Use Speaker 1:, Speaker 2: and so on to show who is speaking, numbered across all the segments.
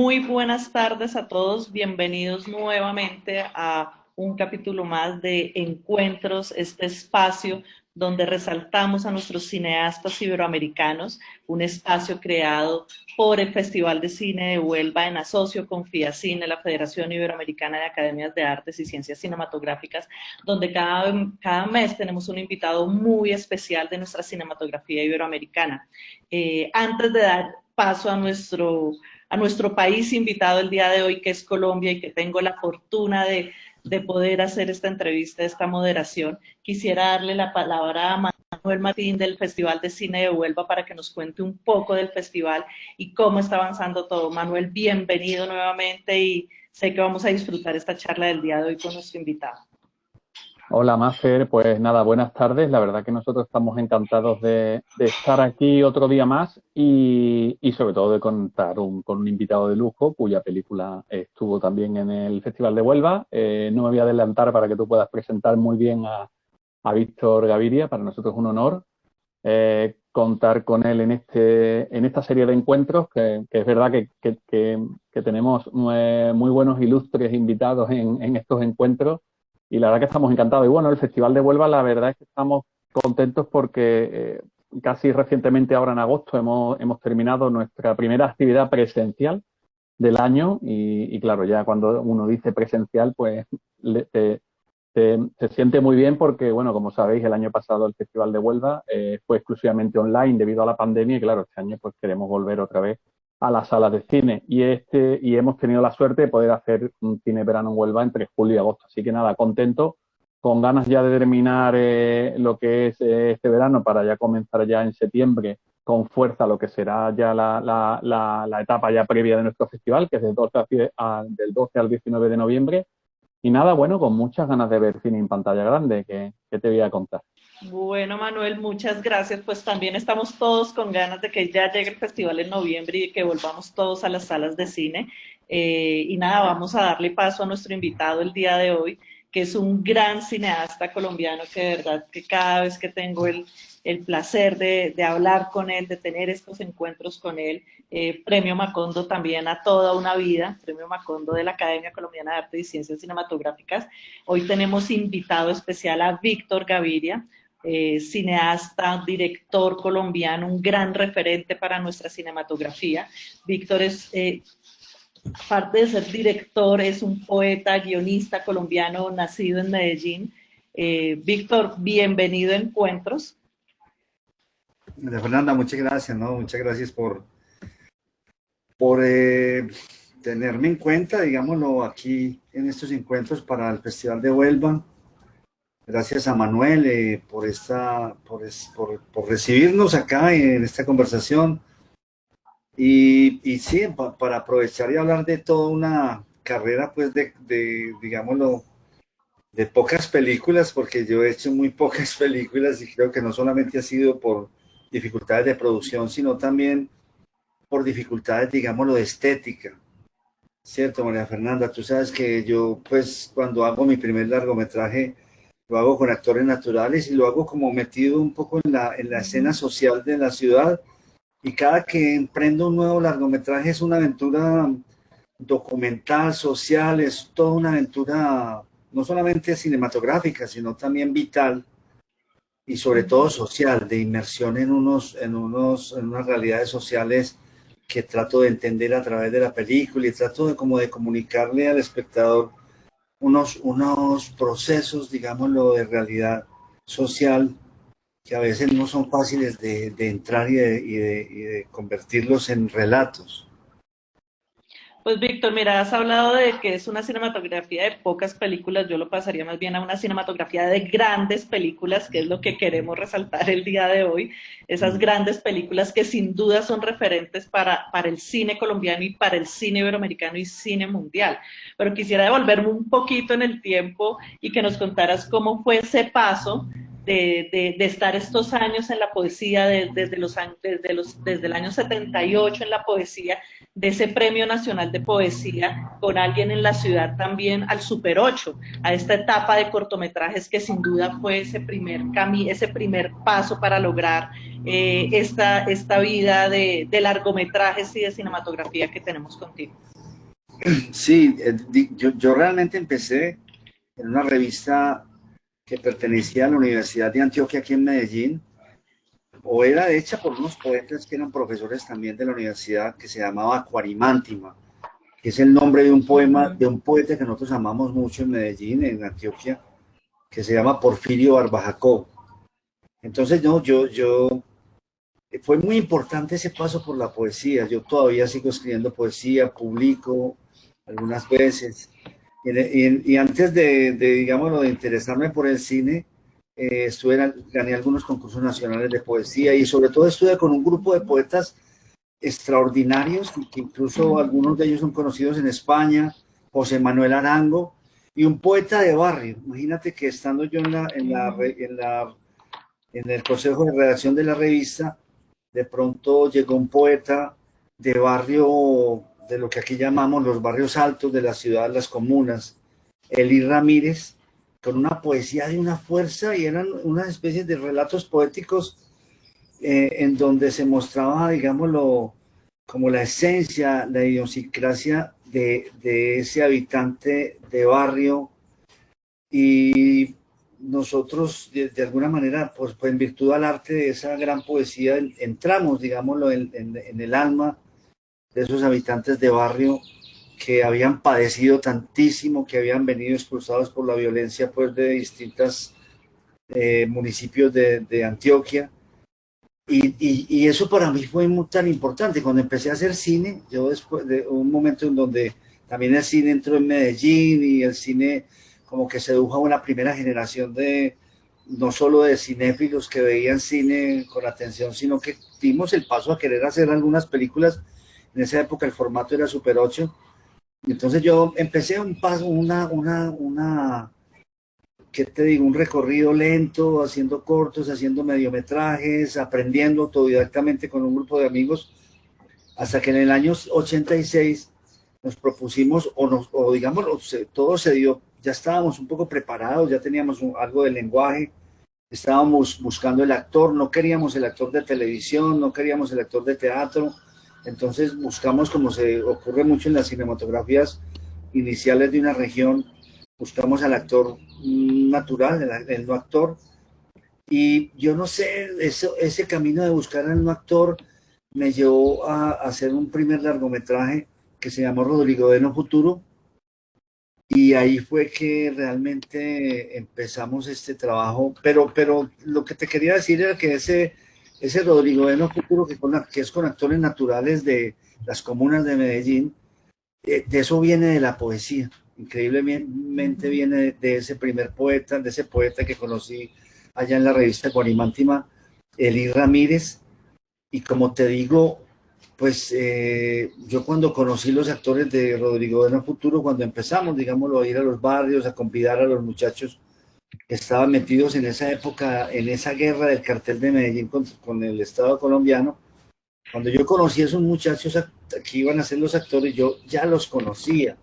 Speaker 1: Muy buenas tardes a todos, bienvenidos nuevamente a un capítulo más de Encuentros, este espacio donde resaltamos a nuestros cineastas iberoamericanos, un espacio creado por el Festival de Cine de Huelva en asocio con FIACINE, la Federación Iberoamericana de Academias de Artes y Ciencias Cinematográficas, donde cada mes tenemos un invitado muy especial de nuestra cinematografía iberoamericana. Antes de dar paso a nuestro país invitado el día de hoy, que es Colombia, y que tengo la fortuna de poder hacer esta entrevista, esta moderación, quisiera darle la palabra a Manuel Martín del Festival de Cine de Huelva para que nos cuente un poco del festival y cómo está avanzando todo. Manuel, bienvenido nuevamente y sé que vamos a disfrutar esta charla del día de hoy con nuestro invitado.
Speaker 2: Hola, Mafer. Pues nada, buenas tardes. La verdad que nosotros estamos encantados de estar aquí otro día más y sobre todo de contar con un invitado de lujo cuya película estuvo también en el Festival de Huelva. No me voy a adelantar para que tú puedas presentar muy bien a Víctor Gaviria. Para nosotros es un honor contar con él en esta serie de encuentros, que es verdad que tenemos muy buenos, ilustres invitados en estos encuentros. Y la verdad que estamos encantados. Y bueno, el Festival de Huelva, la verdad es que estamos contentos porque casi recientemente, ahora en agosto, hemos terminado nuestra primera actividad presencial del año. Y claro, ya cuando uno dice presencial, pues se siente muy bien porque, bueno, como sabéis, el año pasado el Festival de Huelva fue exclusivamente online debido a la pandemia y claro, este año pues queremos volver otra vez a las salas de cine y hemos tenido la suerte de poder hacer un cine verano en Huelva entre julio y agosto. Así que nada, contento, con ganas ya de terminar lo que es este verano para ya comenzar ya en septiembre con fuerza lo que será ya la etapa ya previa de nuestro festival, que es del 12 al 19 de noviembre. Y nada, bueno, con muchas ganas de ver cine en pantalla grande, que te voy a contar.
Speaker 1: Bueno, Manuel, muchas gracias. Pues también estamos todos con ganas de que ya llegue el festival en noviembre y que volvamos todos a las salas de cine. Y nada, vamos a darle paso a nuestro invitado el día de hoy, que es un gran cineasta colombiano que de verdad que cada vez que tengo el placer de hablar con él, de tener estos encuentros con él, Premio Macondo también a toda una vida, Premio Macondo de la Academia Colombiana de Arte y Ciencias Cinematográficas. Hoy tenemos invitado especial a Víctor Gaviria, cineasta, director colombiano, un gran referente para nuestra cinematografía. Víctor es, aparte de ser director, es un poeta, guionista colombiano nacido en Medellín. Víctor, bienvenido a Encuentros.
Speaker 3: Fernanda, muchas gracias, ¿no? Muchas gracias por tenerme en cuenta, digámoslo, aquí en estos encuentros para el Festival de Huelva. Gracias a Manuel por recibirnos acá en esta conversación. Y sí, para aprovechar y hablar de toda una carrera, pues, digámoslo, de pocas películas, porque yo he hecho muy pocas películas y creo que no solamente ha sido por dificultades de producción, sino también por dificultades, digámoslo, de estética. Cierto, María Fernanda, tú sabes que yo, pues, cuando hago mi primer largometraje, lo hago con actores naturales y lo hago como metido un poco en la escena social de la ciudad. Y cada que emprendo un nuevo largometraje es una aventura documental, social, es toda una aventura no solamente cinematográfica, sino también vital y sobre todo social, de inmersión en unas realidades sociales que trato de entender a través de la película y trato de como de comunicarle al espectador unos procesos, digámoslo, de realidad social que a veces no son fáciles de entrar y de convertirlos en relatos.
Speaker 1: Pues Víctor, mira, has hablado de que es una cinematografía de pocas películas, yo lo pasaría más bien a una cinematografía de grandes películas, que es lo que queremos resaltar el día de hoy, esas grandes películas que sin duda son referentes para el cine colombiano y para el cine iberoamericano y cine mundial. Pero quisiera devolverme un poquito en el tiempo y que nos contaras cómo fue ese paso de estar estos años en la poesía, desde el año 78 en la poesía, de ese Premio Nacional de Poesía con alguien en la ciudad también al Super 8, a esta etapa de cortometrajes que sin duda fue ese primer paso para lograr esta vida de largometrajes y de cinematografía que tenemos contigo.
Speaker 3: Sí, yo realmente empecé en una revista que pertenecía a la Universidad de Antioquia aquí en Medellín, o era hecha por unos poetas que eran profesores también de la universidad, que se llamaba Acuarimántima, que es el nombre de un poema de un poeta que nosotros amamos mucho en Medellín, en Antioquia, que se llama Porfirio Barba Jacob. Entonces, no, fue muy importante ese paso por la poesía. Yo todavía sigo escribiendo poesía, publico algunas veces. Y antes digámoslo, de interesarme por el cine, gané algunos concursos nacionales de poesía y sobre todo estuve con un grupo de poetas extraordinarios, que incluso algunos de ellos son conocidos en España, José Manuel Arango, y un poeta de barrio. Imagínate que estando yo en el consejo de redacción de la revista, de pronto llegó un poeta de barrio, de lo que aquí llamamos los barrios altos de la ciudad, las comunas, Elí Ramírez, con una poesía de una fuerza y eran unas especies de relatos poéticos en donde se mostraba, digámoslo, como la esencia, la idiosincrasia de ese habitante de barrio. Y nosotros, de alguna manera, pues en virtud al arte de esa gran poesía, entramos, digámoslo, en el alma de esos habitantes de barrio que habían padecido tantísimo, que habían venido expulsados por la violencia pues, de distintos municipios de Antioquia. Y eso para mí fue muy, tan importante. Cuando empecé a hacer cine, yo después de un momento en donde también el cine entró en Medellín y el cine como que sedujo a una primera generación de, no solo de cinéfilos que veían cine con atención, sino que dimos el paso a querer hacer algunas películas. En esa época el formato era Super 8. Entonces yo empecé un paso, ¿qué te digo? Un recorrido lento, haciendo cortos, haciendo mediometrajes, aprendiendo autodidactamente con un grupo de amigos, hasta que en el año 86 nos propusimos, o digamos, todo se dio, ya estábamos un poco preparados, ya teníamos algo de lenguaje, estábamos buscando el actor, no queríamos el actor de televisión, no queríamos el actor de teatro, entonces buscamos, como se ocurre mucho en las cinematografías iniciales de una región, buscamos al actor natural, el no actor, y yo no sé, ese camino de buscar al no actor me llevó a hacer un primer largometraje que se llamó Rodrigo de No Futuro, y ahí fue que realmente empezamos este trabajo, pero lo que te quería decir era que ese Rodrigo de No Futuro, que es con actores naturales de las comunas de Medellín, de eso viene de la poesía, increíblemente viene de ese primer poeta, de ese poeta que conocí allá en la revista Guarimántima, Elí Ramírez, y como te digo, pues yo cuando conocí los actores de Rodrigo de No Futuro, cuando empezamos, digámoslo, a ir a los barrios, a convidar a los muchachos que estaban metidos en esa época, en esa guerra del cartel de Medellín con el Estado colombiano, cuando yo conocí a esos muchachos que iban a ser los actores, yo ya los conocía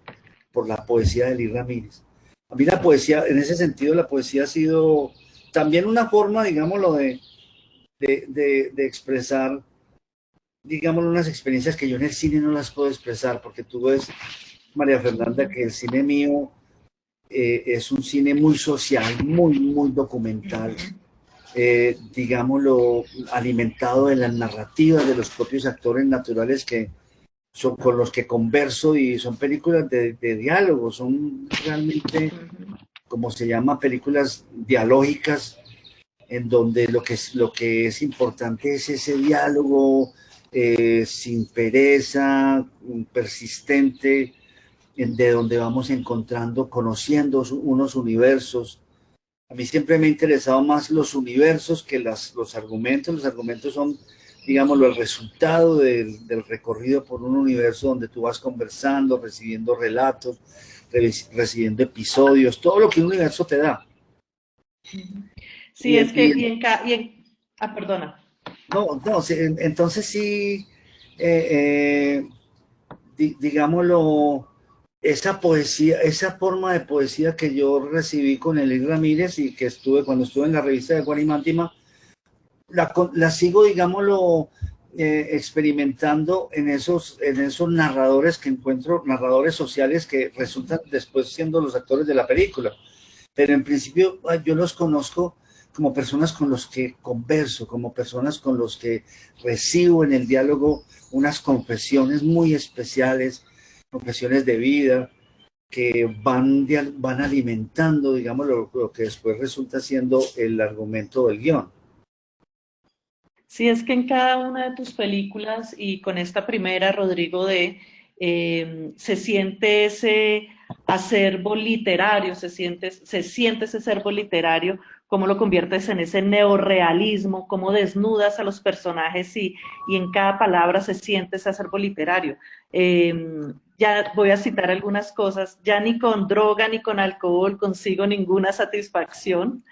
Speaker 3: por la poesía de Elí Ramírez. A mí la poesía, en ese sentido, la poesía ha sido también una forma, digámoslo, de expresar, digámoslo, unas experiencias que yo en el cine no las puedo expresar, porque tú ves, María Fernanda, que el cine mío es un cine muy social, muy documental, digámoslo, alimentado de las narrativas de los propios actores naturales que son con los que converso, y son películas de diálogo, son realmente, como se llama, películas dialógicas, en donde lo que es importante es ese diálogo sin pereza, persistente, de donde vamos encontrando, conociendo unos universos. A mí siempre me ha interesado más los universos que los argumentos. Los argumentos son, digámoslo, el resultado del recorrido por un universo donde tú vas conversando, recibiendo relatos, recibiendo episodios, todo lo que un universo te da.
Speaker 1: Sí, es que, perdona.
Speaker 3: No, no, sí, entonces sí, eh, digámoslo, esa poesía, esa forma de poesía que yo recibí con Elis Ramírez y que cuando estuve en la revista de Guarimántima, la sigo, digámoslo, experimentando en esos narradores que encuentro, narradores sociales que resultan después siendo los actores de la película. Pero en principio yo los conozco como personas con los que converso, como personas con los que recibo en el diálogo unas confesiones muy especiales, confesiones de vida, que van alimentando, digamos, lo que después resulta siendo el argumento del guión.
Speaker 1: Sí, es que en cada una de tus películas y con esta primera, Rodrigo se siente ese acervo literario, se siente ese acervo literario, cómo lo conviertes en ese neorrealismo, cómo desnudas a los personajes y en cada palabra se siente ese acervo literario. Eh, ya voy a citar algunas cosas, ya ni con droga ni con alcohol consigo ninguna satisfacción.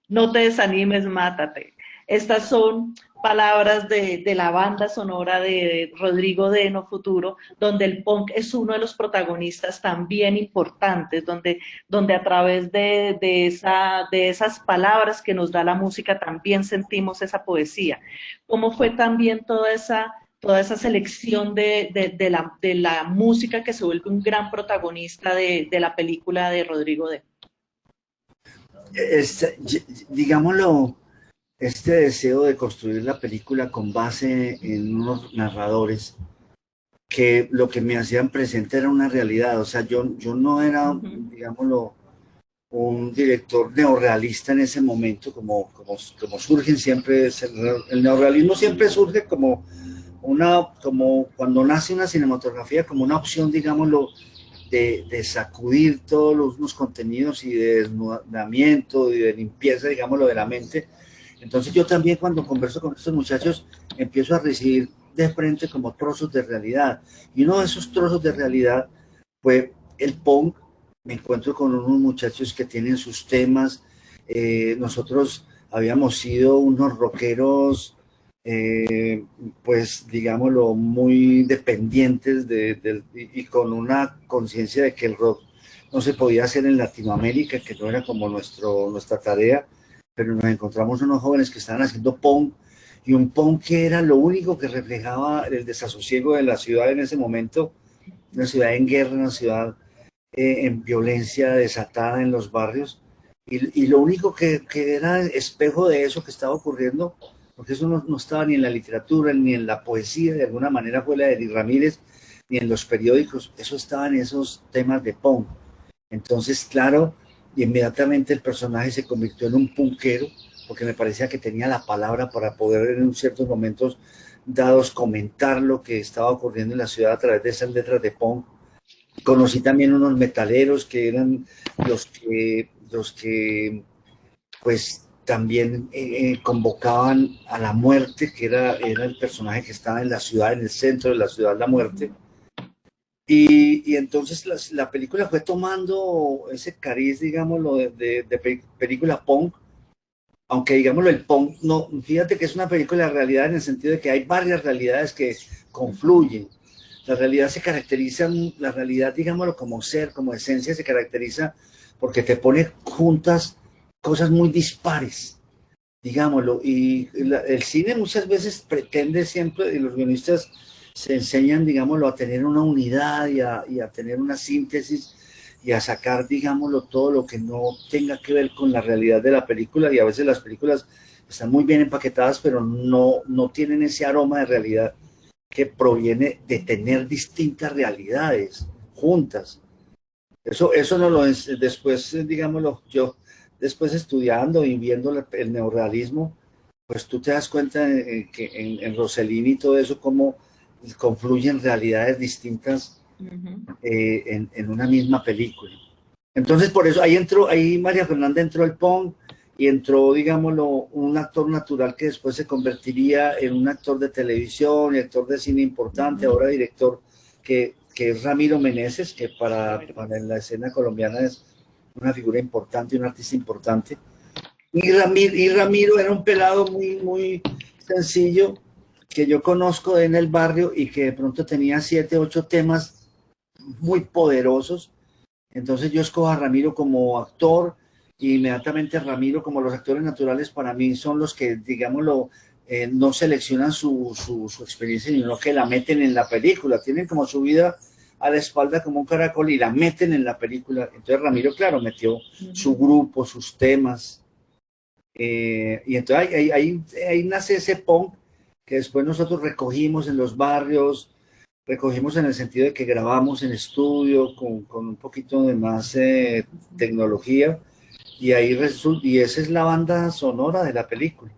Speaker 1: No te desanimes, mátate. Estas son palabras de la banda sonora de Rodrigo de No Futuro, donde el punk es uno de los protagonistas también importantes, donde a través de esas palabras que nos da la música también sentimos esa poesía. ¿Cómo fue también toda esa selección de la música que se vuelve un gran protagonista de la película de Rodrigo de?
Speaker 3: Digámoslo, este deseo de construir la película con base en unos narradores que lo que me hacían presente era una realidad, o sea, yo no era, digámoslo, un director neorrealista en ese momento, como surgen siempre, el neorrealismo siempre surge como cuando nace una cinematografía, como una opción, digámoslo, de sacudir todos los contenidos y de desnudamiento y de limpieza, digámoslo, de la mente. Entonces yo también cuando converso con estos muchachos empiezo a recibir de frente como trozos de realidad. Y uno de esos trozos de realidad fue el punk. Me encuentro con unos muchachos que tienen sus temas. Nosotros habíamos sido unos rockeros, pues digámoslo, muy dependientes y con una conciencia de que el rock no se podía hacer en Latinoamérica, que no era como nuestra tarea, pero nos encontramos unos jóvenes que estaban haciendo punk, y un punk que era lo único que reflejaba el desasosiego de la ciudad en ese momento, una ciudad en guerra, una ciudad en violencia desatada en los barrios, y lo único que era espejo de eso que estaba ocurriendo, porque eso no estaba ni en la literatura, ni en la poesía, de alguna manera fue la de Elis Ramírez, ni en los periódicos, eso estaba en esos temas de punk. Entonces, claro, inmediatamente el personaje se convirtió en un punkero, porque me parecía que tenía la palabra para poder en ciertos momentos dados comentar lo que estaba ocurriendo en la ciudad a través de esas letras de punk. Conocí también unos metaleros que eran los que pues también convocaban a la muerte, que era el personaje que estaba en la ciudad, en el centro de la ciudad, la muerte. Y entonces la película fue tomando ese cariz, digámoslo, de película punk, aunque digámoslo, el punk, no, fíjate que es una película de realidad en el sentido de que hay varias realidades que confluyen. La realidad se caracteriza, la realidad, digámoslo, como ser, como esencia, se caracteriza porque te pone juntas cosas muy dispares, digámoslo, y el cine muchas veces pretende siempre, y los guionistas se enseñan, digámoslo, a tener una unidad y a tener una síntesis y a sacar, digámoslo, todo lo que no tenga que ver con la realidad de la película, y a veces las películas están muy bien empaquetadas, pero no tienen ese aroma de realidad que proviene de tener distintas realidades juntas. Eso no lo es, después, digámoslo, yo después estudiando y viendo el neorrealismo, pues tú te das cuenta que en Rossellini y todo eso, cómo confluyen realidades distintas en una misma película. Entonces, por eso ahí María Fernanda entró el punk y entró, digámoslo, un actor natural que después se convertiría en un actor de televisión y actor de cine importante, ahora director, que es Ramiro Meneses, que para la escena colombiana es una figura importante, un artista importante. Y Ramiro era un pelado muy, muy sencillo que yo conozco en el barrio y que de pronto tenía 7, 8 temas muy poderosos. Entonces yo escojo a Ramiro como actor y inmediatamente Ramiro, como los actores naturales para mí son los que, digámoslo, no seleccionan su experiencia, sino que la meten en la película. Tienen como su vida a la espalda como un caracol y la meten en la película. Entonces Ramiro, claro, metió su grupo, sus temas. Y entonces ahí nace ese punk que después nosotros recogimos en los barrios, recogimos en el sentido de que grabamos en estudio con un poquito de más tecnología y y esa es la banda sonora de la película.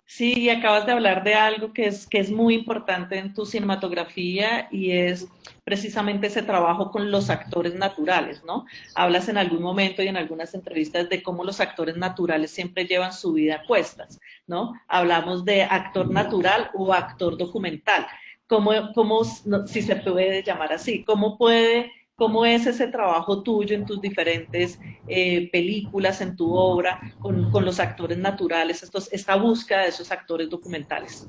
Speaker 1: Sí, y acabas de hablar de algo que es muy importante en tu cinematografía y es precisamente ese trabajo con los actores naturales, ¿no? Hablas en algún momento y en algunas entrevistas de cómo los actores naturales siempre llevan su vida a cuestas, ¿no? Hablamos de actor natural o actor documental. Si se puede llamar así, cómo es ese trabajo tuyo en tus diferentes películas, en tu obra, con los actores naturales, esta búsqueda de esos actores documentales?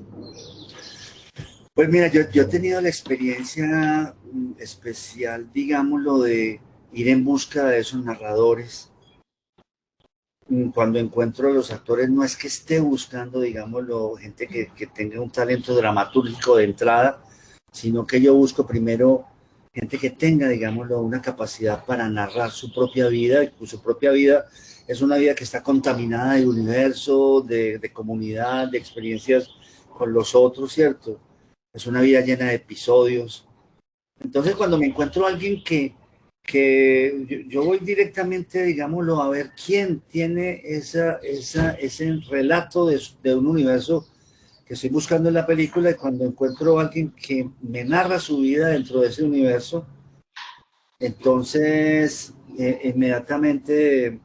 Speaker 3: Pues mira, yo he tenido la experiencia especial, digámoslo, de ir en busca de esos narradores. Cuando encuentro a los actores, no es que esté buscando, digámoslo, gente que tenga un talento dramatúrgico de entrada, sino que yo busco primero gente que tenga, digámoslo, una capacidad para narrar su propia vida, y su propia vida es una vida que está contaminada de universo, de comunidad, de experiencias con los otros, ¿cierto? Es una vida llena de episodios. Entonces, cuando me encuentro a alguien que yo voy directamente, digámoslo, a ver quién tiene ese relato de un universo que estoy buscando en la película, y cuando encuentro a alguien que me narra su vida dentro de ese universo, entonces inmediatamente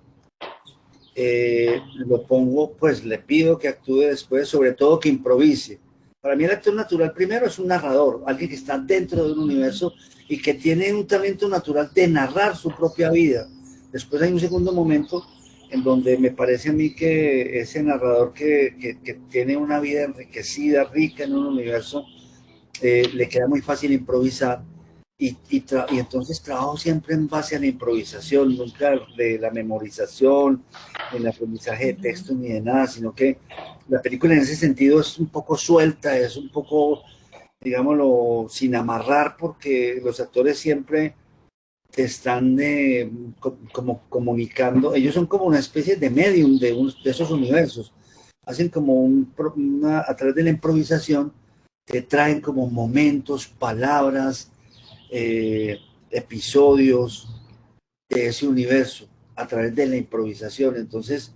Speaker 3: lo pongo, pues le pido que actúe después, sobre todo que improvise. Para mí el actor natural primero es un narrador, alguien que está dentro de un universo y que tiene un talento natural de narrar su propia vida. Después hay un segundo momento en donde me parece a mí que ese narrador que tiene una vida enriquecida, rica en un universo, le queda muy fácil improvisar y entonces trabajo siempre en base a la improvisación, nunca de la memorización, ni el aprendizaje de texto, ni de nada, sino que la película en ese sentido es un poco suelta, es un poco, digámoslo, sin amarrar, porque los actores siempre te están como comunicando, ellos son como una especie de medium de esos universos, hacen como a través de la improvisación, te traen como momentos, palabras, episodios de ese universo a través de la improvisación. Entonces,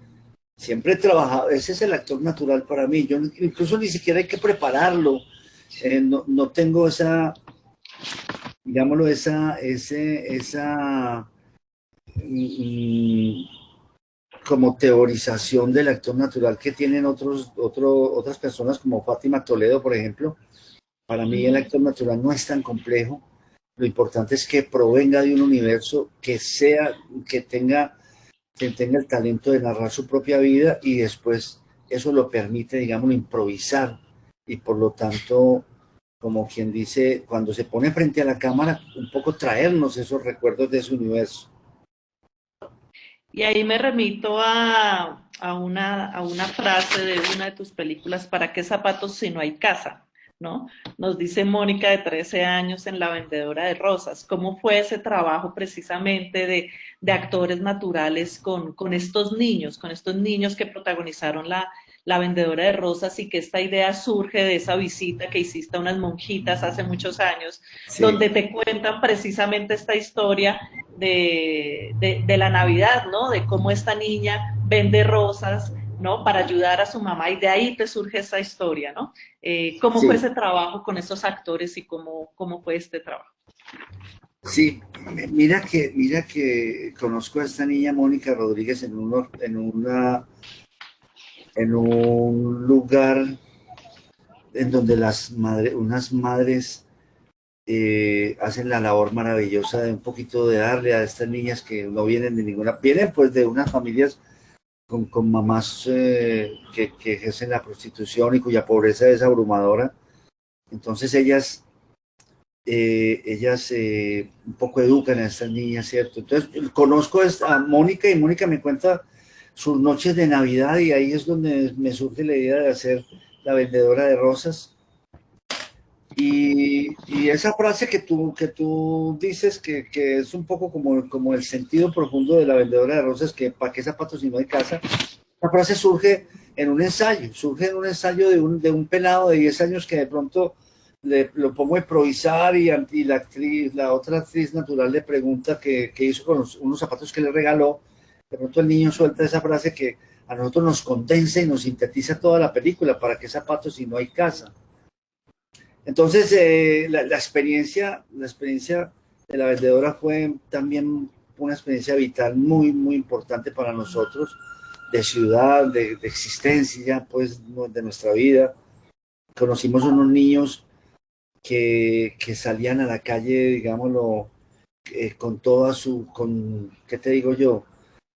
Speaker 3: siempre he trabajado, ese es el actor natural para mí. Yo incluso ni siquiera hay que prepararlo. No tengo esa, digámoslo, esa mm, como teorización del actor natural que tienen otras personas como Fátima Toledo, por ejemplo. Para mí el actor natural no es tan complejo. Lo importante es que provenga de un universo que tenga el talento de narrar su propia vida y después eso lo permite, digamos, improvisar y por lo tanto, como quien dice, cuando se pone frente a la cámara, un poco traernos esos recuerdos de ese universo.
Speaker 1: Y ahí me remito a una frase de una de tus películas, ¿para qué zapatos si no hay casa? ¿No? Nos dice Mónica de 13 años en La Vendedora de Rosas. ¿Cómo fue ese trabajo precisamente de actores naturales con estos niños que protagonizaron la Vendedora de Rosas y que esta idea surge de esa visita que hiciste a unas monjitas hace muchos años,
Speaker 3: Sí,
Speaker 1: donde te cuentan precisamente esta historia de la Navidad, ¿no? De cómo esta niña vende rosas, ¿no? Para ayudar a su mamá y de ahí te surge esa historia, ¿no? ¿Cómo fue
Speaker 3: sí,
Speaker 1: ese trabajo con esos actores y cómo fue este trabajo?
Speaker 3: sí. Mira que conozco a esta niña Mónica Rodríguez en un lugar en donde unas madres hacen la labor maravillosa de un poquito de darle a estas niñas que no vienen de ninguna, vienen pues de unas familias con mamás que ejercen la prostitución y cuya pobreza es abrumadora. Entonces ellas un poco educan a estas niñas, ¿cierto? Entonces conozco a Mónica y Mónica me cuenta sus noches de Navidad y ahí es donde me surge la idea de hacer La vendedora de rosas. Y esa frase que tú dices que es un poco como el sentido profundo de La vendedora de rosas, que ¿para qué zapatos si no hay casa? Esa frase surge en un ensayo de un pelado de 10 años que de pronto lo pongo a improvisar y la otra actriz natural le pregunta qué hizo con unos zapatos que le regaló. De pronto el niño suelta esa frase que a nosotros nos condensa y nos sintetiza toda la película. ¿Para qué zapatos si no hay casa? Entonces, la experiencia de La vendedora fue también una experiencia vital muy importante para nosotros, de ciudad, de existencia, pues, de nuestra vida. Conocimos unos niños que salían a la calle, digámoslo, con toda ¿qué te digo yo?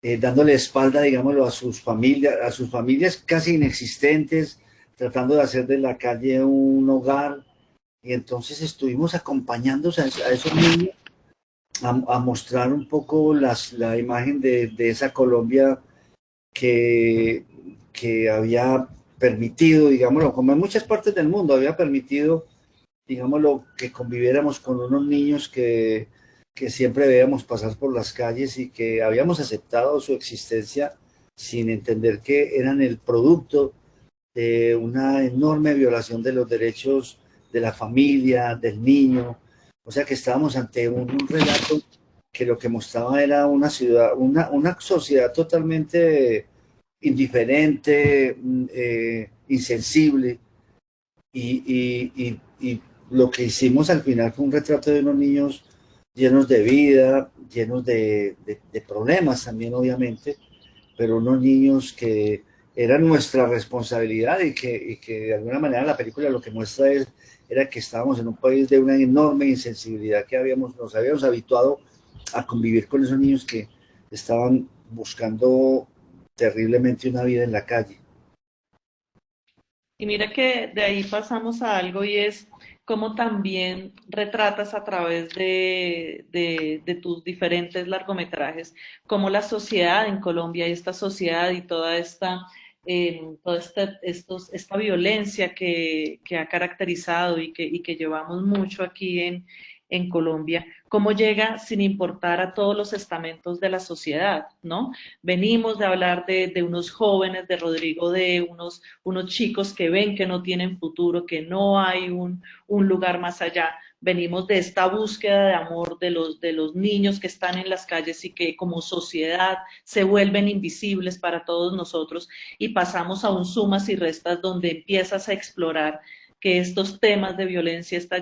Speaker 3: Dándole espalda, digámoslo, a sus familias casi inexistentes, tratando de hacer de la calle un hogar. Y entonces estuvimos acompañándonos a esos niños a mostrar un poco la imagen de esa Colombia que, que había permitido, digámoslo, como en muchas partes del mundo, había permitido, digámoslo, que conviviéramos con unos niños que siempre veíamos pasar por las calles y que habíamos aceptado su existencia sin entender que eran el producto de una enorme violación de los derechos de la familia, del niño. O sea que estábamos ante un relato que lo que mostraba era una ciudad, una sociedad totalmente indiferente, insensible. Y lo que hicimos al final fue un retrato de unos niños llenos de vida, llenos de problemas también, obviamente, pero unos niños que eran nuestra responsabilidad y que de alguna manera la película lo que muestra era que estábamos en un país de una enorme insensibilidad, que nos habíamos habituado a convivir con esos niños que estaban buscando terriblemente una vida en la calle.
Speaker 1: Y mira que de ahí pasamos a algo y es cómo también retratas a través de tus diferentes largometrajes, cómo la sociedad en Colombia y esta sociedad y esta violencia que ha caracterizado y que llevamos mucho aquí en Colombia, cómo llega sin importar a todos los estamentos de la sociedad, ¿no? Venimos de hablar de unos jóvenes, de Rodrigo, de unos chicos que ven que no tienen futuro, que no hay un lugar más allá. Venimos de esta búsqueda de amor de los niños que están en las calles y que como sociedad se vuelven invisibles para todos nosotros y pasamos a un sumas y restas donde empiezas a explorar que estos temas de violencia, esta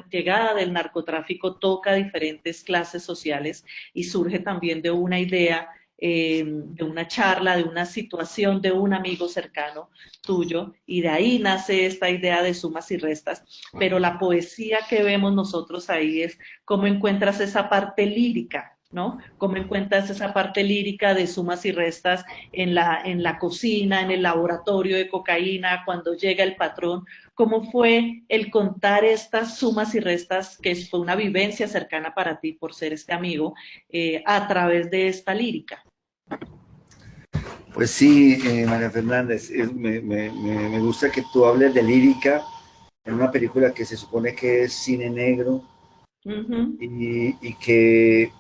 Speaker 1: llegada del narcotráfico toca a diferentes clases sociales y surge también de una idea, de una charla, de una situación de un amigo cercano tuyo, y de ahí nace esta idea de sumas y restas, pero la poesía que vemos nosotros ahí es cómo encuentras esa parte lírica, ¿no? Cómo encuentras esa parte lírica de sumas y restas en la cocina, en el laboratorio de cocaína, cuando llega el patrón. ¿Cómo fue el contar estas sumas y restas, que fue una vivencia cercana para ti por ser este amigo, a través de esta lírica?
Speaker 3: Pues sí, María Fernández, me gusta que tú hables de lírica en una película que se supone que es cine negro y que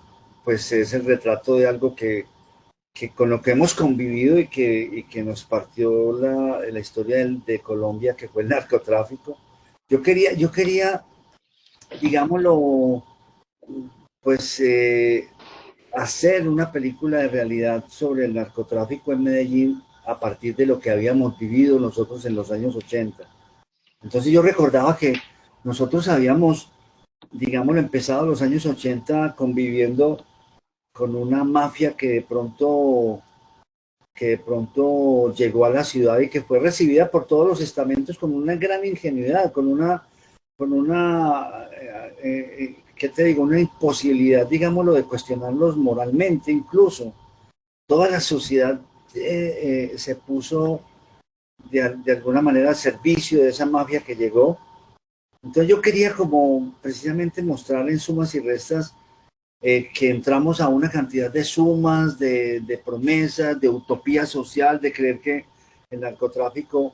Speaker 3: pues es el retrato de algo que con lo que hemos convivido y que nos partió la historia de Colombia, que fue el narcotráfico. Yo quería, digámoslo, pues hacer una película de realidad sobre el narcotráfico en Medellín a partir de lo que habíamos vivido nosotros en los años 80. Entonces yo recordaba que nosotros habíamos, digámoslo, empezado los años 80 conviviendo con una mafia que de pronto llegó a la ciudad y que fue recibida por todos los estamentos con una gran ingenuidad, ¿qué te digo? Una imposibilidad, digámoslo, de cuestionarlos moralmente incluso. Toda la sociedad se puso de alguna manera al servicio de esa mafia que llegó. Entonces yo quería como precisamente mostrar en sumas y restas que entramos a una cantidad de sumas, de promesas, de utopía social, de creer que el narcotráfico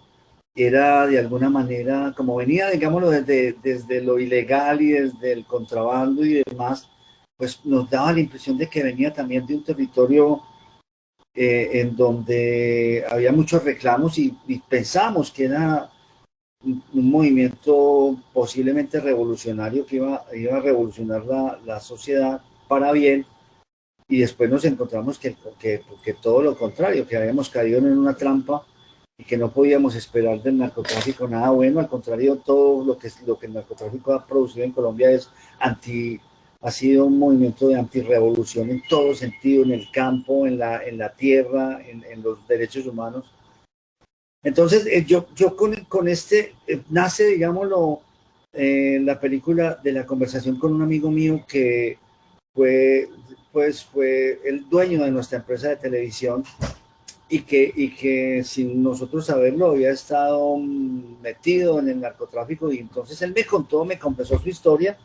Speaker 3: era de alguna manera, como venía, digámoslo, desde lo ilegal y desde el contrabando y demás, pues nos daba la impresión de que venía también de un territorio en donde había muchos reclamos y pensamos que era un movimiento posiblemente revolucionario que iba a revolucionar la sociedad para bien, y después nos encontramos que todo lo contrario, que habíamos caído en una trampa y que no podíamos esperar del narcotráfico nada bueno. Al contrario, todo lo que el narcotráfico ha producido en Colombia ha sido un movimiento de antirrevolución en todo sentido, en el campo, en la tierra, en los derechos humanos. Entonces, yo con este, nace, digámoslo, la película de la conversación con un amigo mío que fue, fue el dueño de nuestra empresa de televisión y que sin nosotros saberlo había estado metido en el narcotráfico, y entonces él me confesó su historia,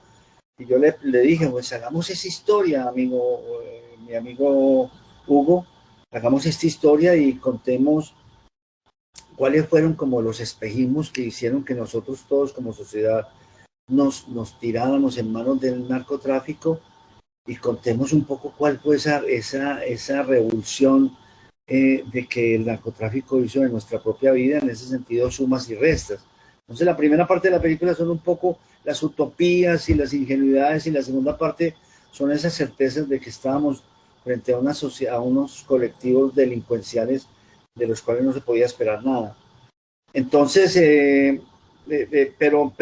Speaker 3: y yo le dije, pues hagamos esa historia, amigo, mi amigo Hugo, hagamos esta historia y contemos cuáles fueron como los espejismos que hicieron que nosotros todos como sociedad nos tiráramos en manos del narcotráfico, y contemos un poco cuál fue esa revolución de que el narcotráfico hizo en nuestra propia vida, en ese sentido, sumas y restas. Entonces, la primera parte de la película son un poco las utopías y las ingenuidades, y la segunda parte son esas certezas de que estábamos frente a una sociedad, a unos colectivos delincuenciales de los cuales no se podía esperar nada. Entonces, pero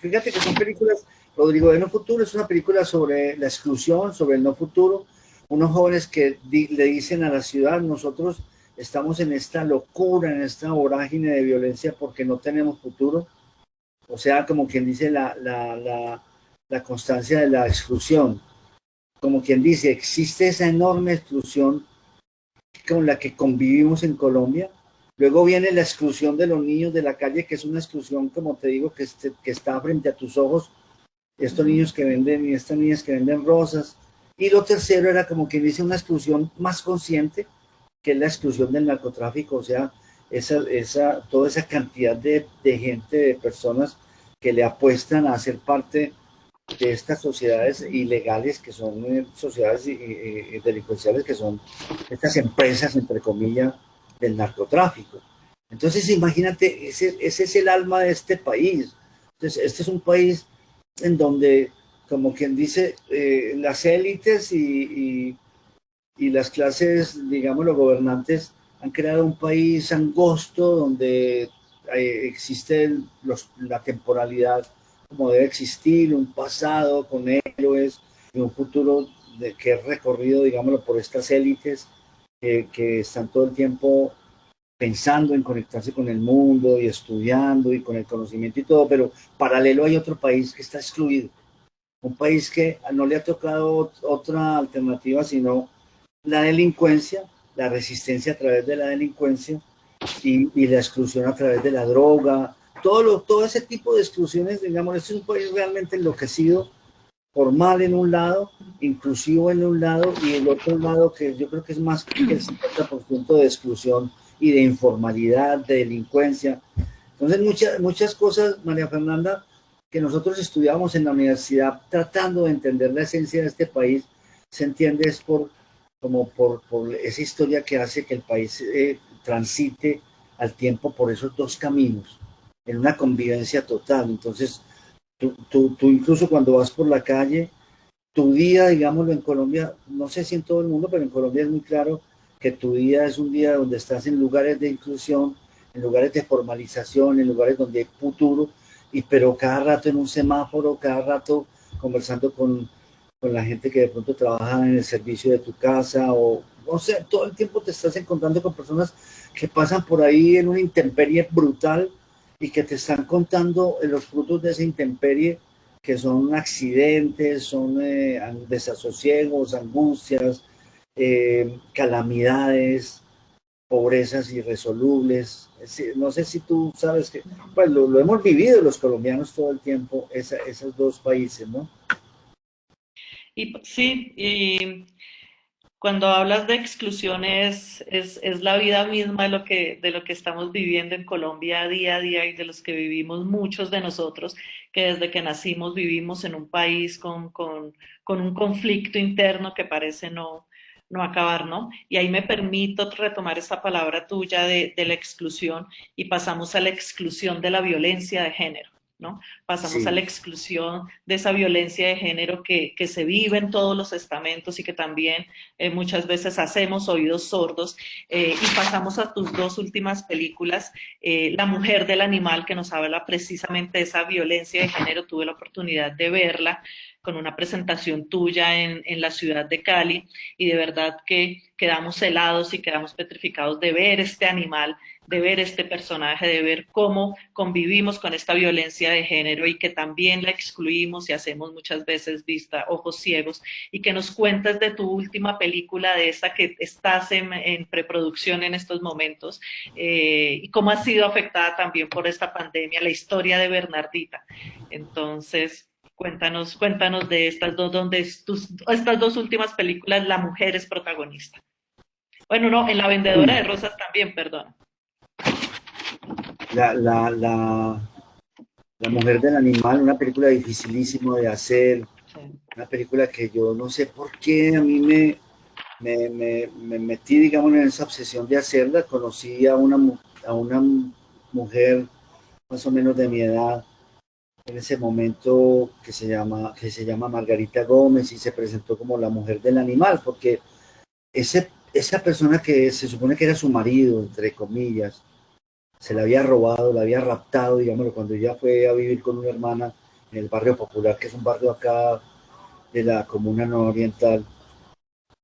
Speaker 3: fíjate que son películas. Rodrigo de No Futuro es una película sobre la exclusión, sobre el no futuro, unos jóvenes que le dicen a la ciudad: nosotros estamos en esta locura, en esta vorágine de violencia porque no tenemos futuro. O sea, como quien dice la constancia de la exclusión, como quien dice, existe esa enorme exclusión con la que convivimos en Colombia. Luego viene la exclusión de los niños de la calle, que es una exclusión, como te digo, que está frente a tus ojos, estos niños que venden y estas niñas que venden rosas. Y lo tercero era como quien dice una exclusión más consciente, que es la exclusión del narcotráfico. O sea, toda esa cantidad de gente, de personas que le apuestan a ser parte de estas sociedades ilegales, que son sociedades delincuenciales, que son estas empresas, entre comillas, del narcotráfico. Entonces, imagínate, ese es el alma de este país. Entonces, este es un país en donde, como quien dice, las élites y las clases, digamos, los gobernantes, han creado un país angosto donde existe la temporalidad como debe existir, un pasado con héroes y un futuro que es recorrido, digámoslo, por estas élites que están todo el tiempo pensando en conectarse con el mundo y estudiando y con el conocimiento y todo, pero paralelo hay otro país que está excluido, un país que no le ha tocado otra alternativa sino la delincuencia, la resistencia a través de la delincuencia y la exclusión a través de la droga, todo ese tipo de exclusiones. Digamos, este es un país realmente enloquecido, formal en un lado, inclusivo en un lado, y el otro lado que yo creo que es más que el 50% de exclusión y de informalidad, de delincuencia. Entonces, muchas cosas, María Fernanda, que nosotros estudiamos en la universidad tratando de entender la esencia de este país, se entiende es por esa historia que hace que el país transite al tiempo por esos dos caminos, en una convivencia total. Entonces, tú incluso cuando vas por la calle, tu día, digámoslo, en Colombia, no sé si en todo el mundo, pero en Colombia es muy claro que tu día es un día donde estás en lugares de inclusión, en lugares de formalización, en lugares donde hay futuro, pero cada rato en un semáforo, cada rato conversando con la gente que de pronto trabaja en el servicio de tu casa, o sea, todo el tiempo te estás encontrando con personas que pasan por ahí en una intemperie brutal y que te están contando los frutos de esa intemperie, que son accidentes, son desasosiegos, angustias, calamidades, pobrezas irresolubles. No sé si tú sabes que, pues lo hemos vivido los colombianos todo el tiempo, esos dos países, ¿no?
Speaker 1: Y sí, y cuando hablas de exclusión es la vida misma de lo que estamos viviendo en Colombia día a día y de los que vivimos muchos de nosotros, que desde que nacimos vivimos en un país con un conflicto interno que parece no acabar, ¿no? Y ahí me permito retomar esta palabra tuya de la exclusión y pasamos a la exclusión de la violencia de género. ¿No? Pasamos a la
Speaker 3: Sí,
Speaker 1: exclusión de esa violencia de género que se vive en todos los estamentos y que también muchas veces hacemos oídos sordos y pasamos a tus dos últimas películas, La mujer del animal, que nos habla precisamente de esa violencia de género. Tuve la oportunidad de verla con una presentación tuya en la ciudad de Cali y de verdad que quedamos helados y quedamos petrificados de ver este animal, de ver este personaje, de ver cómo convivimos con esta violencia de género y que también la excluimos y hacemos muchas veces vista, ojos ciegos, y que nos cuentes de tu última película, de esta que estás en preproducción en estos momentos, y cómo ha sido afectada también por esta pandemia, la historia de Bernardita. Entonces, cuéntanos de estas dos, estas dos últimas películas, la mujer es protagonista. Bueno, no, en La vendedora de
Speaker 3: sí.
Speaker 1: rosas también, perdón.
Speaker 3: La, la, la, la mujer del animal, una película dificilísima de hacer,
Speaker 1: Sí.
Speaker 3: una película que yo no sé por qué a mí me metí, digamos, en esa obsesión de hacerla. Conocí a una mujer más o menos de mi edad en ese momento que se llama Margarita Gómez y se presentó como la mujer del animal, porque esa persona que se supone que era su marido, entre comillas, se la había robado, la había raptado, digámoslo, cuando ella fue a vivir con una hermana en el barrio Popular, que es un barrio acá de la comuna nororiental,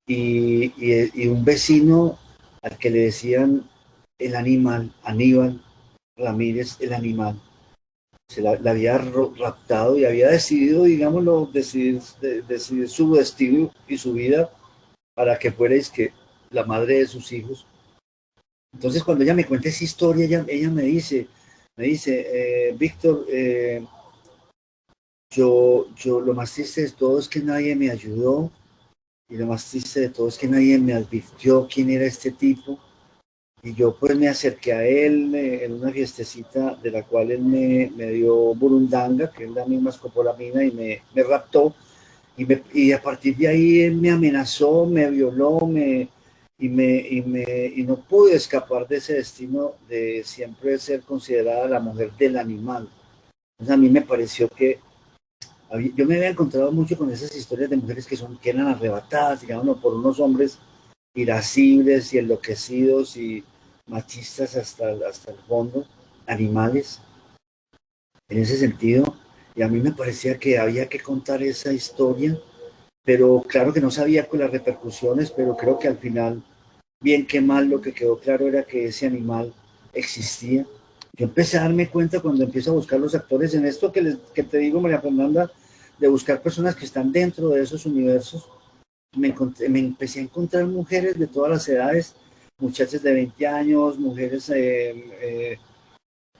Speaker 3: y un vecino al que le decían el animal, Aníbal Ramírez, el animal, la había raptado y había decidido, digámoslo, decidir su destino y su vida para que fuera que la madre de sus hijos. Entonces, cuando ella me cuenta esa historia, ella me dice, Víctor, yo lo más triste de todo es que nadie me ayudó y lo más triste de todo es que nadie me advirtió quién era este tipo. Y yo pues me acerqué a él en una fiestecita de la cual él me dio burundanga, que es la misma escopolamina, y me raptó. Y a partir de ahí él me amenazó, me violó, y no pude escapar de ese destino de siempre ser considerada la mujer del animal. Entonces a mí me pareció que yo me había encontrado mucho con esas historias de mujeres que eran arrebatadas, digamos, por unos hombres irascibles y enloquecidos y machistas hasta el fondo, animales, en ese sentido. Y a mí me parecía que había que contar esa historia, pero claro que no sabía con las repercusiones, pero creo que al final, bien que mal, lo que quedó claro era que ese animal existía. Yo empecé a darme cuenta cuando empiezo a buscar los actores en esto que te digo, María Fernanda, de buscar personas que están dentro de esos universos. Me empecé a encontrar mujeres de todas las edades, muchachas de 20 años, mujeres,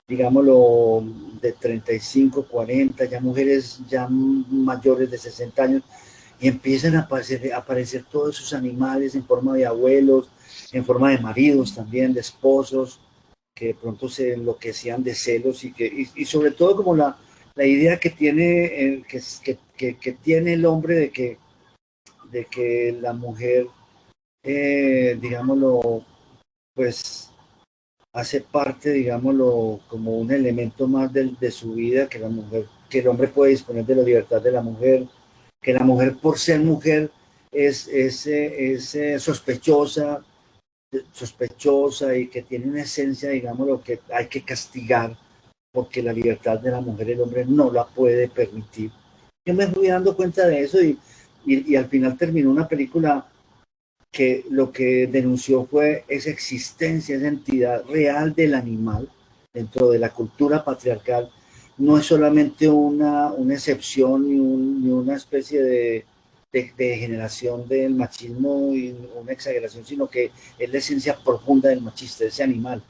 Speaker 3: digámoslo, de 35, 40, ya mujeres ya mayores de 60 años, y empiezan a aparecer todos esos animales en forma de abuelos, en forma de maridos también, de esposos, que de pronto se enloquecían de celos y sobre todo como la idea que tiene, que tiene el hombre de que la mujer, digámoslo, pues hace parte, digámoslo, como un elemento más de su vida, que la mujer, que el hombre puede disponer de la libertad de la mujer, que la mujer por ser mujer es sospechosa y que tiene una esencia, digámoslo, que hay que castigar porque la libertad de la mujer el hombre no la puede permitir. Yo me fui dando cuenta de eso y al final terminó una película que lo que denunció fue esa existencia, esa entidad real del animal dentro de la cultura patriarcal. No es solamente una excepción ni una especie de degeneración del machismo y una exageración, sino que es la esencia profunda del machista, ese animal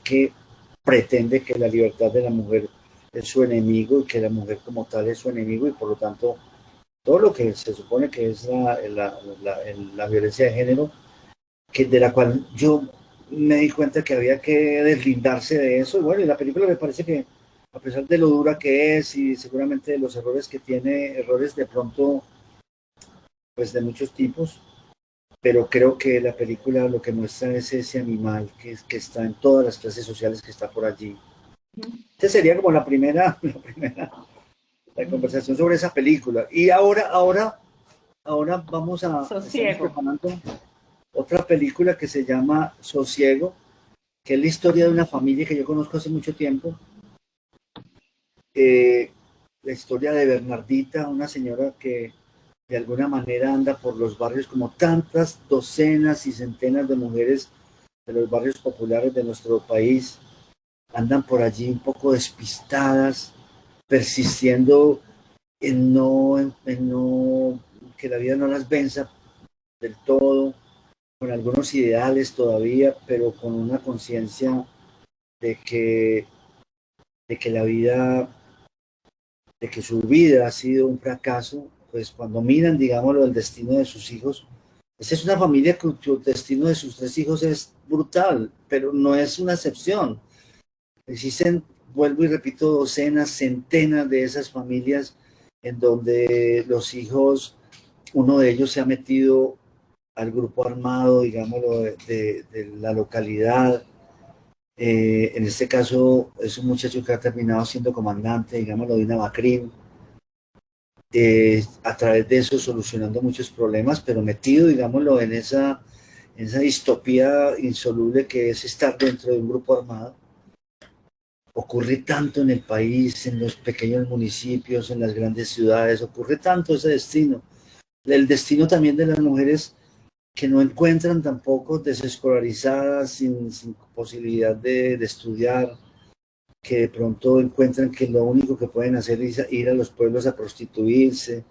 Speaker 3: que pretende que la libertad de la mujer es su enemigo y que la mujer como tal es su enemigo y por lo tanto todo lo que se supone que es la violencia de género, que de la cual yo me di cuenta que había que deslindarse de eso. Y bueno, y la película me parece que, a pesar de lo dura que es y seguramente de los errores que tiene, errores de pronto, pues de muchos tipos, pero creo que la película lo que muestra es ese animal que está en todas las clases sociales que está por allí. Esta sería como la conversación sobre esa película. Y ahora estamos
Speaker 1: Sosiego.
Speaker 3: preparando otra película que se llama Sosiego, que es la historia de una familia que yo conozco hace mucho tiempo. La historia de Bernardita, una señora que de alguna manera anda por los barrios como tantas docenas y centenas de mujeres de los barrios populares de nuestro país, andan por allí un poco despistadas, persistiendo en no que la vida no las venza del todo, con algunos ideales todavía, pero con una conciencia de que, de que la vida, de que su vida ha sido un fracaso, pues cuando miran, digámoslo, el destino de sus hijos, esta es una familia cuyo destino de sus 3 hijos es brutal, pero no es una excepción. Existen, vuelvo y repito, docenas, centenas de esas familias en donde los hijos, uno de ellos se ha metido al grupo armado, digámoslo, de la localidad. En este caso es un muchacho que ha terminado siendo comandante, digámoslo, de una BACRIM, a través de eso solucionando muchos problemas, pero metido, digámoslo, en esa distopía insoluble que es estar dentro de un grupo armado. Ocurre tanto en el país, en los pequeños municipios, en las grandes ciudades, ocurre tanto ese destino. El destino también de las mujeres que no encuentran tampoco, desescolarizadas, sin posibilidad de estudiar, que de pronto encuentran que lo único que pueden hacer es ir a los pueblos a prostituirse,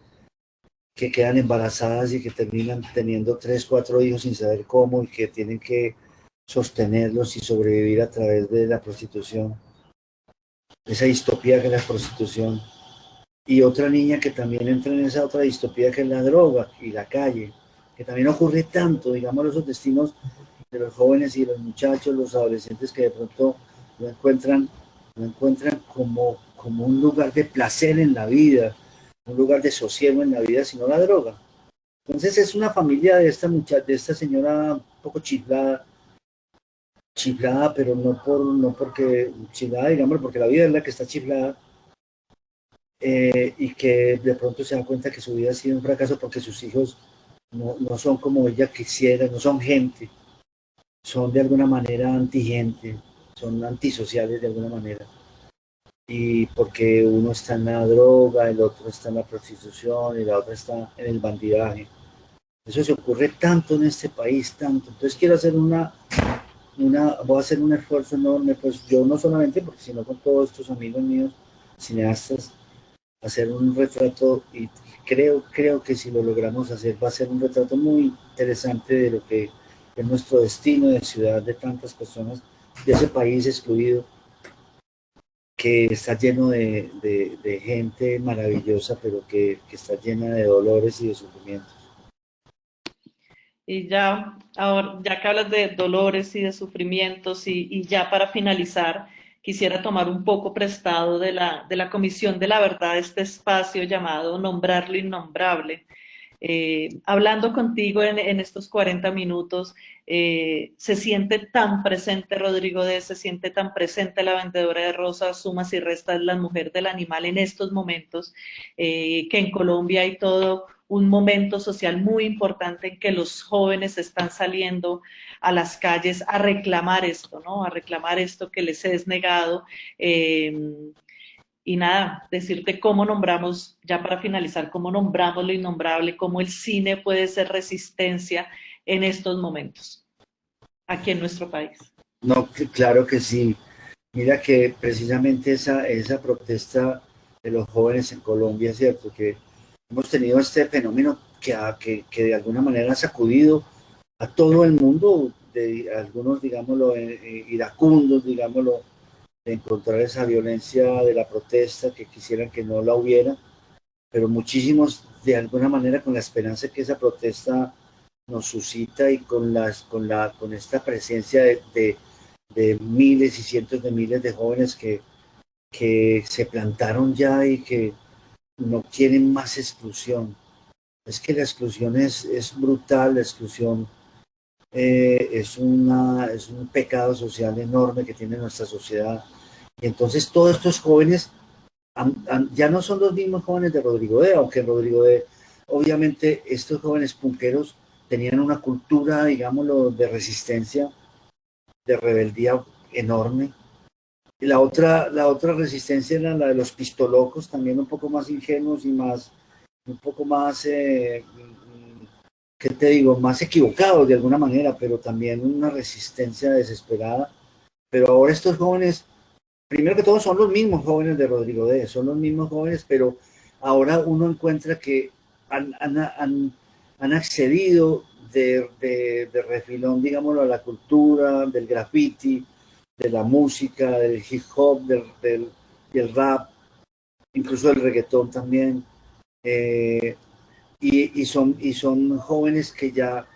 Speaker 3: que quedan embarazadas y que terminan teniendo 3, 4 hijos sin saber cómo y que tienen que sostenerlos y sobrevivir a través de la prostitución, esa distopía que es la prostitución. Y otra niña que también entra en esa otra distopía que es la droga y la calle, que también ocurre tanto, digamos, esos destinos de los jóvenes y los muchachos, los adolescentes que de pronto lo encuentran como un lugar de placer en la vida, un lugar de sosiego en la vida, sino la droga. Entonces es una familia de de esta señora un poco chiflada, pero no porque chiflada, digamos, porque la vida es la que está chiflada, y que de pronto se da cuenta que su vida ha sido un fracaso porque sus hijos no son como ella quisiera, no son gente, son de alguna manera antigente, son antisociales de alguna manera. Y porque uno está en la droga, el otro está en la prostitución y la otra está en el bandidaje. Eso se ocurre tanto en este país, tanto. Entonces quiero hacer voy a hacer un esfuerzo enorme, pues yo no solamente, porque sino con todos estos amigos míos, cineastas, hacer un retrato y creo que si lo logramos hacer va a ser un retrato muy interesante de lo que es nuestro destino de ciudad, de tantas personas, de ese país excluido que está lleno de gente maravillosa, pero que está llena de dolores y de sufrimientos.
Speaker 1: Y ya, ahora, ya que hablas de dolores y de sufrimientos, y ya para finalizar, quisiera tomar un poco prestado de la Comisión de la Verdad, este espacio llamado Nombrar lo Innombrable. Hablando contigo en estos 40 minutos, se siente tan presente Rodrigo D, se siente tan presente la vendedora de rosas, sumas y restas, la mujer del animal en estos momentos, que en Colombia hay todo un momento social muy importante en que los jóvenes están saliendo a las calles a reclamar esto, ¿no? A reclamar esto que les es negado. Y nada, decirte cómo nombramos, ya para finalizar, cómo nombramos lo innombrable, cómo el cine puede ser resistencia en estos momentos, aquí en nuestro país.
Speaker 3: No, claro que sí. Mira que precisamente esa protesta de los jóvenes en Colombia, ¿cierto? Que hemos tenido este fenómeno que de alguna manera ha sacudido a todo el mundo, de algunos, digámoslo, iracundos, digámoslo, de encontrar esa violencia de la protesta, que quisieran que no la hubiera, pero muchísimos de alguna manera con la esperanza que esa protesta nos suscita y con esta presencia de miles y cientos de miles de jóvenes que se plantaron ya y que no quieren más exclusión. Es que la exclusión es brutal, la exclusión es un pecado social enorme que tiene nuestra sociedad. Y entonces todos estos jóvenes ya no son los mismos jóvenes de Rodrigo D, aunque Rodrigo D, obviamente estos jóvenes punqueros tenían una cultura, digámoslo, de resistencia, de rebeldía enorme. Y la otra resistencia era la de los pistolocos, también un poco más ingenuos y un poco más, ¿qué te digo?, más equivocados de alguna manera, pero también una resistencia desesperada. Pero ahora estos jóvenes, primero que todo, son los mismos jóvenes de Rodrigo D, son los mismos jóvenes, pero ahora uno encuentra que han accedido de refilón, digámoslo, a la cultura, del graffiti, de la música, del hip hop, del rap, incluso del reggaetón también. Eh, y son jóvenes que ya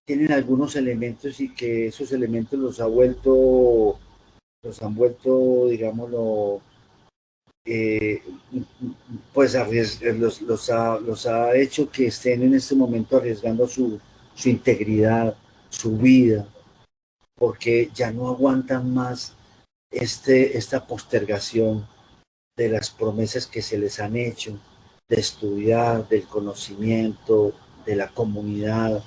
Speaker 3: tienen algunos elementos y que esos elementos los han vuelto, digámoslo, eh, pues los ha hecho que estén en este momento arriesgando su integridad, su vida, porque ya no aguantan más esta postergación de las promesas que se les han hecho, de estudiar, del conocimiento, de la comunidad,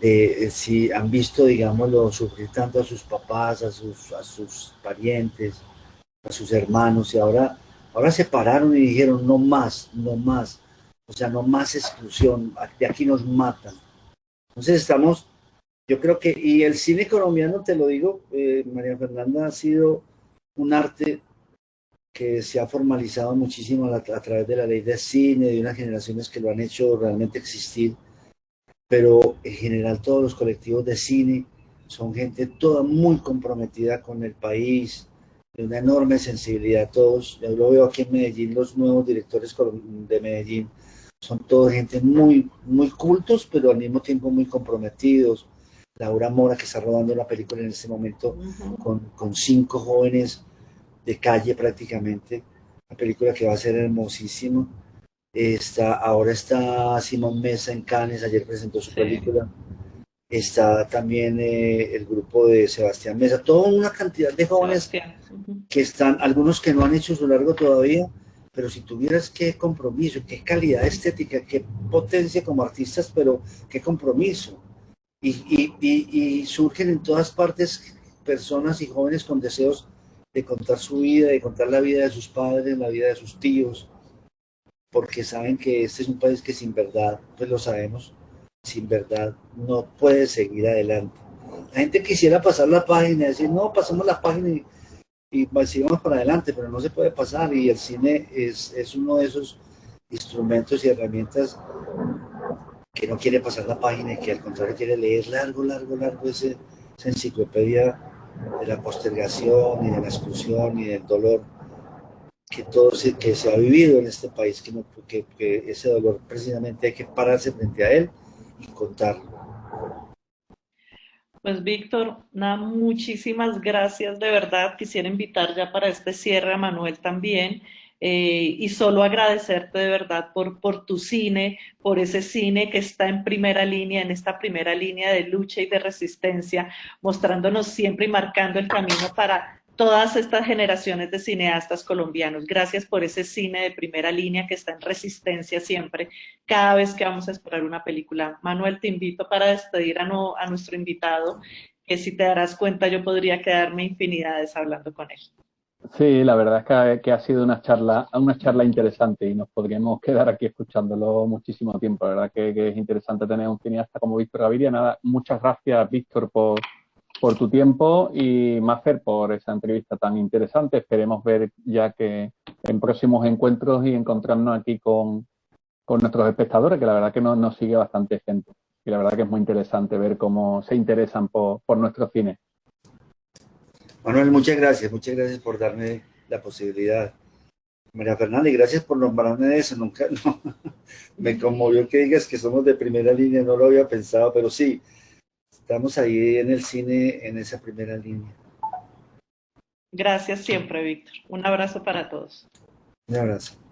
Speaker 3: de si han visto, digámoslo, sufrir tanto a sus papás, a sus parientes, a sus hermanos, y ahora se pararon y dijeron, no más, no más, o sea, no más exclusión, de aquí nos matan. Entonces estamos, yo creo que, y el cine colombiano, te lo digo, María Fernanda, ha sido un arte que se ha formalizado muchísimo a través de la ley de cine, de unas generaciones que lo han hecho realmente existir, pero en general todos los colectivos de cine son gente toda muy comprometida con el país, de una enorme sensibilidad todos. Yo lo veo aquí en Medellín, los nuevos directores de Medellín son toda gente muy, muy cultos, pero al mismo tiempo muy comprometidos. Laura Mora, que está rodando la película en este momento con 5 jóvenes de calle prácticamente, una película que va a ser hermosísima. Ahora está Simón Mesa en Cannes, ayer presentó su película. Está también el grupo de Sebastián Mesa, toda una cantidad de jóvenes que están, algunos que no han hecho su largo todavía, pero si tuvieras qué compromiso, qué calidad estética, qué potencia como artistas, pero qué compromiso. Y surgen en todas partes personas y jóvenes con deseos de contar su vida, de contar la vida de sus padres, la vida de sus tíos, porque saben que este es un país que sin verdad, pues lo sabemos, sin verdad no puede seguir adelante. La gente quisiera pasar la página, decir, no, pasamos la página y sigamos para adelante, pero no se puede pasar, y el cine es uno de esos instrumentos y herramientas que no quiere pasar la página y que al contrario quiere leer largo, largo, largo esa enciclopedia de la postergación y de la exclusión y del dolor que se ha vivido en este país, que ese dolor precisamente hay que pararse frente a él y contarlo.
Speaker 1: Pues Víctor, nada, muchísimas gracias de verdad. Quisiera invitar ya para este cierre a Manuel también y solo agradecerte de verdad por tu cine, por ese cine que está en primera línea, en esta primera línea de lucha y de resistencia, mostrándonos siempre y marcando el camino para todas estas generaciones de cineastas colombianos. Gracias por ese cine de primera línea que está en resistencia siempre, cada vez que vamos a explorar una película. Manuel, te invito para despedir a nuestro invitado, que si te darás cuenta yo podría quedarme infinidades hablando con él.
Speaker 2: Sí, la verdad es que ha sido una charla interesante y nos podríamos quedar aquí escuchándolo muchísimo tiempo. La verdad que es interesante tener un cineasta como Víctor Gaviria. Nada, muchas gracias, Víctor, por tu tiempo y Mafer por esa entrevista tan interesante. Esperemos ver ya que en próximos encuentros y encontrarnos aquí con nuestros espectadores, que la verdad que nos sigue bastante gente. Y la verdad que es muy interesante ver cómo se interesan por nuestro cine.
Speaker 3: Manuel, muchas gracias por darme la posibilidad. María Fernanda, y gracias por nombrarme eso. Nunca, no, me conmovió que digas que somos de primera línea, no lo había pensado, pero sí, estamos ahí en el cine, en esa primera línea.
Speaker 1: Gracias siempre, Víctor. Un abrazo para todos.
Speaker 3: Un abrazo.